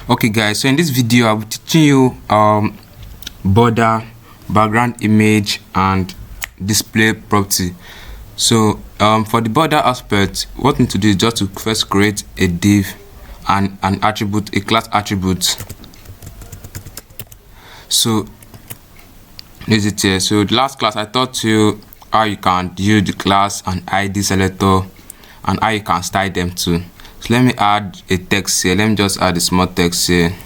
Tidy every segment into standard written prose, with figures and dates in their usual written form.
Okay guys, so in this video I'll be teaching you border, background image and display property. So for the border aspect, what you need to do is just to first create a div and an attribute, a class attribute. So this is it here. So the last class I taught you how you can use the class and ID selector and how you can style them too. So let me add a text here. Let me just add a small text here.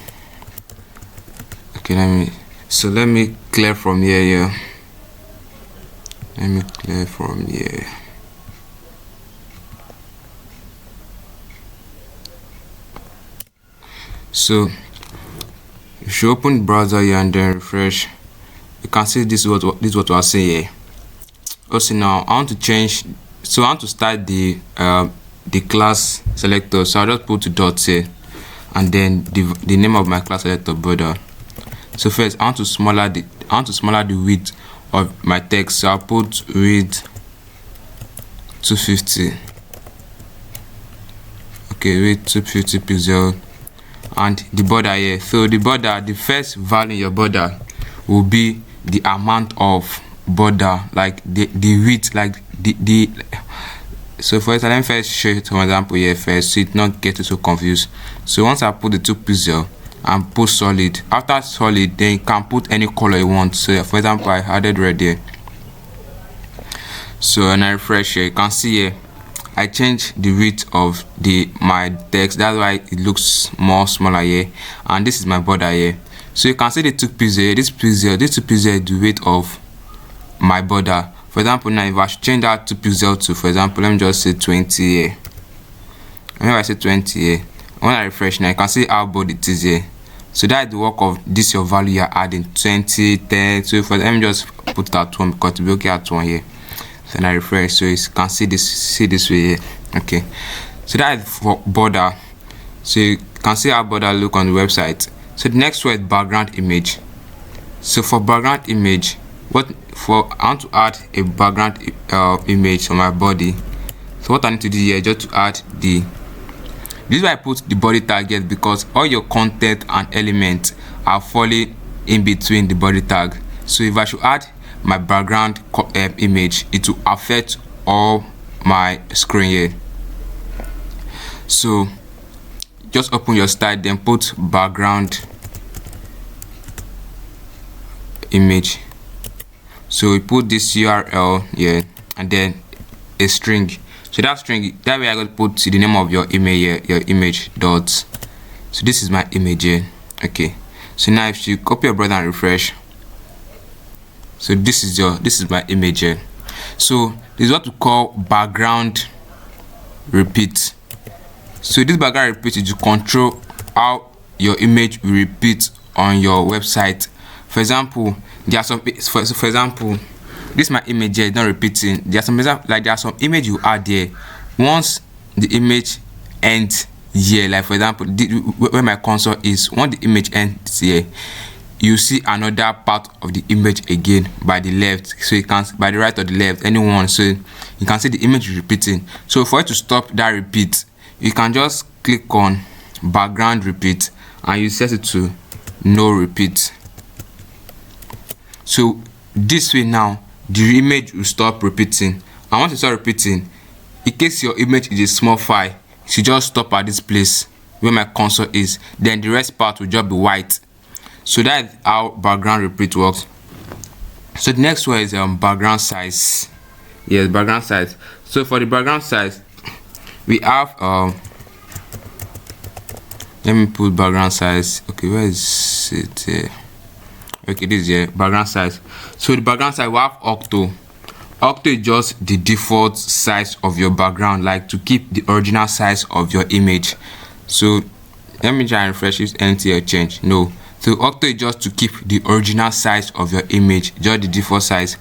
Okay, let me clear from here. Let me clear from here. So if you open the browser here and then refresh, you can see this is what we are saying here. Also now I want to change, so I want to start the class selector. So I'll just put dots here and then the name of my class selector border. So first I want to smaller the width of my text. So I'll put width 250. Okay, width 250 pixel. And the border here. So the border, the first value in your border will be the amount of border, like the width, like the so for example, let me first show you some example here first, so it not get you so confused. So once I put the 2 pixel and put solid, after solid then you can put any color you want. So for example, I added red here. So when I refresh here, you can see here I changed the width of my text. That's why it looks more smaller here, and this is my border here. So you can see the 2 pixel, this 2 pixel is the width of my border. For example, now if I should change that 2 pixel to, for example, let me just say 20 here. And if I say 20 here, when I refresh now, you can see how bold it is here. So that is the work of this your value you're adding, 20, 10. So for let me just put it at 1 because it will be okay at 1 here. So when I refresh, so you can see this way here. Okay, so that is for border. So you can see how border look on the website. So the next one is background image. So for background image, I want to add a background image on my body. So what I need to do here is just to add this is why I put the body tag here, because all your content and elements are falling in between the body tag. So if I should add my background image, it will affect all my screen here. So just open your style, then put background image. So we put this URL here and then a string. So that string, that way I got to put the name of your image here, your image dots. So this is my image here. Okay, so now if you copy your browser and refresh, so this is my image here. So this is what we call background repeat. So this background repeat is to control how your image will repeat on your website. For example, there are some, for example, this my image here is not repeating. There are some example, like there are some image you add there. Once the image ends here, like for example, where my console is, once the image ends here, you see another part of the image again by the left. So you can, by the right or the left, anyone. So you can see the image repeating. So for it to stop that repeat, you can just click on background repeat and you set it to no repeat. So this way now the image will stop repeating, and once you start repeating, in case your image is a small file, you should just stop at this place where my console is, then the rest part will just be white. So that is how background repeat works. So the next one is background size. Yes, background size. So for the background size, we have let me put background size. Okay, where is it here? Okay, this is here, background size. So the background size, we have octo. Octo is just the default size of your background, like to keep the original size of your image. So let me try and refresh if anything will change. No. So octo is just to keep the original size of your image, just the default size.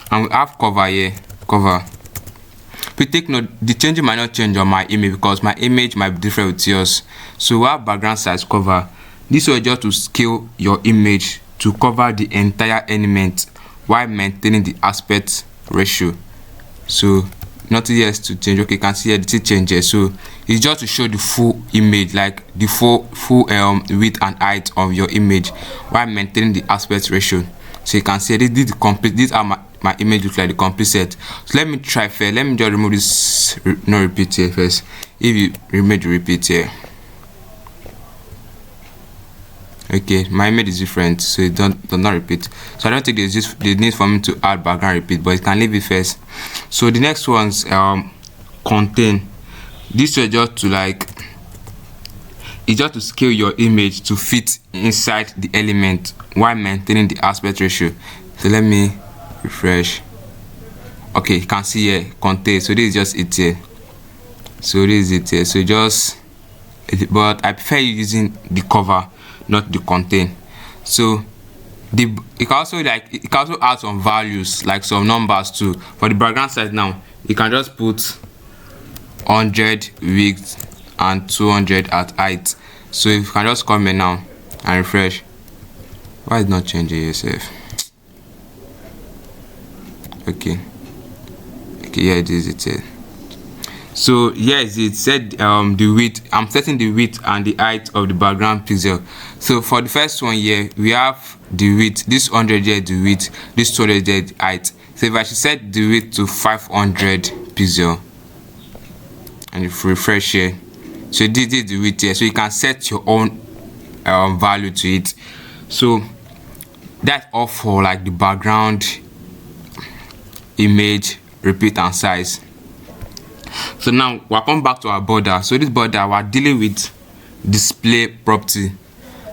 And we have cover here, cover. But take note, the change might not change on my image because my image might be different with yours. So we have background size cover. This will just to scale your image to cover the entire element while maintaining the aspect ratio. So nothing else to change. Okay, you can see here the thing changes. So it's just to show the full image, like the full width and height of your image while maintaining the aspect ratio. So you can see this is the complete, these are my image look like the complete set. So let me try first. Let me just remove this no repeat here first. If you remove the repeat here, okay, my image is different, so it does not repeat. So I don't think there's just the need for me to add background repeat, but you can leave it first. So the next one's contain. This is just to like, it's just to scale your image to fit inside the element while maintaining the aspect ratio. So let me refresh. Okay, you can see here contain. So this is just it here. So this is it here. So just, but I prefer using the cover, not the contain. So it can also add some values, like some numbers too. For the background size now, you can just put 100 width and 200 at height. So if you can just come in now and refresh. Why is not changing yourself? Okay, here it is. It so yes, it said the width. I'm setting the width and the height of the background pixel. So for the first one here, we have the width, this 100 here the width, this 200 here the height. So if I should set the width to 500 pixel and if you refresh here, so this is the width here. So you can set your own value to it. So that's all for like the background, image, repeat and size. So now we'll come back to our border. So this border we're dealing with display property.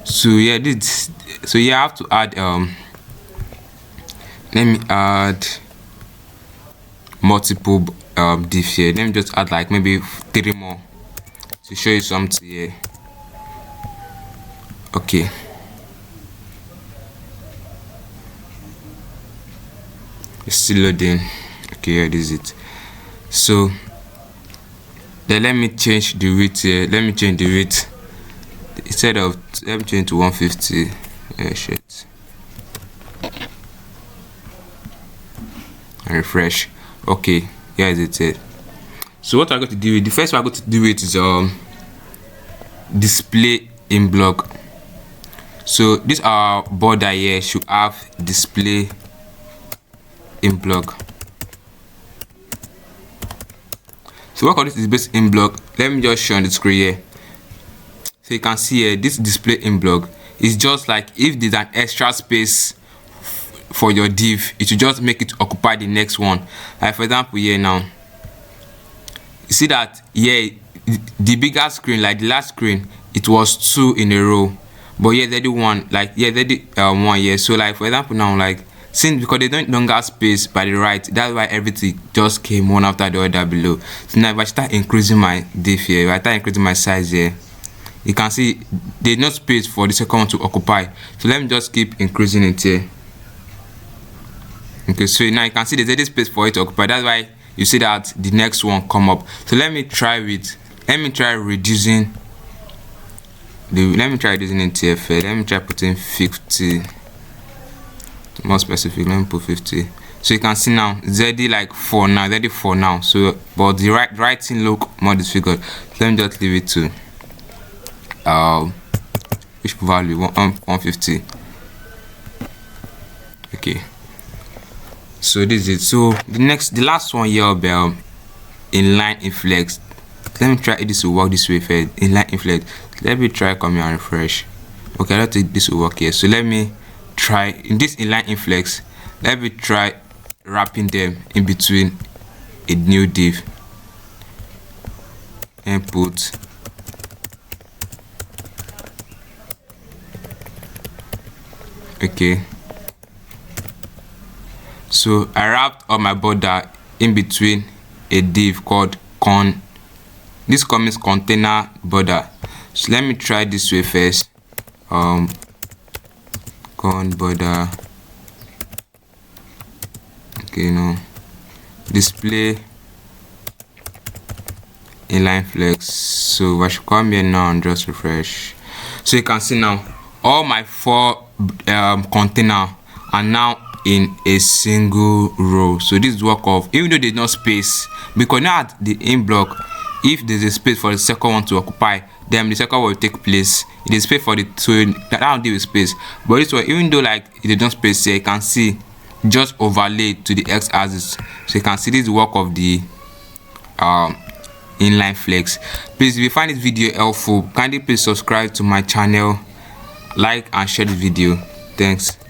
So yeah, I have to add let me add multiple div here. Let me just add like maybe 3 more to show you something here. Okay, it's still loading. Okay, here this is it. So then let me change the width here. Let me change the width instead of, let me change to 150. Shit. And refresh. Okay, here is it here. So what I'm going to do with the first one I'm going to do it is display in block. So this our border here should have display in block. So what this is based in block. Let me just show on the screen here. So you can see here this display in block is just like if there's an extra space for your div, it should just make it occupy the next one. Like for example here now, you see that here the bigger screen, like the last screen, it was 2 in a row, but here they do one, like here they did one here. So like for example now, like since because they don't longer space by the right, that's why everything just came one after the other below. So now if I start increasing my div here, if I start increasing my size here, you can see there's no space for the second one to occupy. So let me just keep increasing it here. Okay, so now you can see there's any space for it to occupy. That's why you see that the next one come up. So let me try reducing the, let me try reducing it here first. Let me try putting 50. More specific, let me put 50. So you can see now ZD like 4 now, ZD 4 now. So but the right thing look more disfigured. Let me just leave it to which value 150. Okay, so this is it. So the last one here will be inline inflex. Let me try this will work this way first. Inline inflex. Let me try come here and refresh. Okay, I don't think this will work here. So let me try in this inline inflex. Let me try wrapping them in between a new div. Input. Okay, so I wrapped all my border in between a div called con. This means container border. So let me try this way first. Con border. Okay, no, display inline flex. So I should come here now and just refresh. So you can see now all my 4 container are now in a single row. So this is work of, even though there's no space, because now at the in block, if there's a space for the second one to occupy, then the second one will take place. It is space for the, so that will deal with space. But this one, even though like there's no space here, you can see just overlaid to the x-axis. So you can see this work of the inline flex. Please, if you find this video helpful, kindly please subscribe to my channel, like and share this video. Thanks.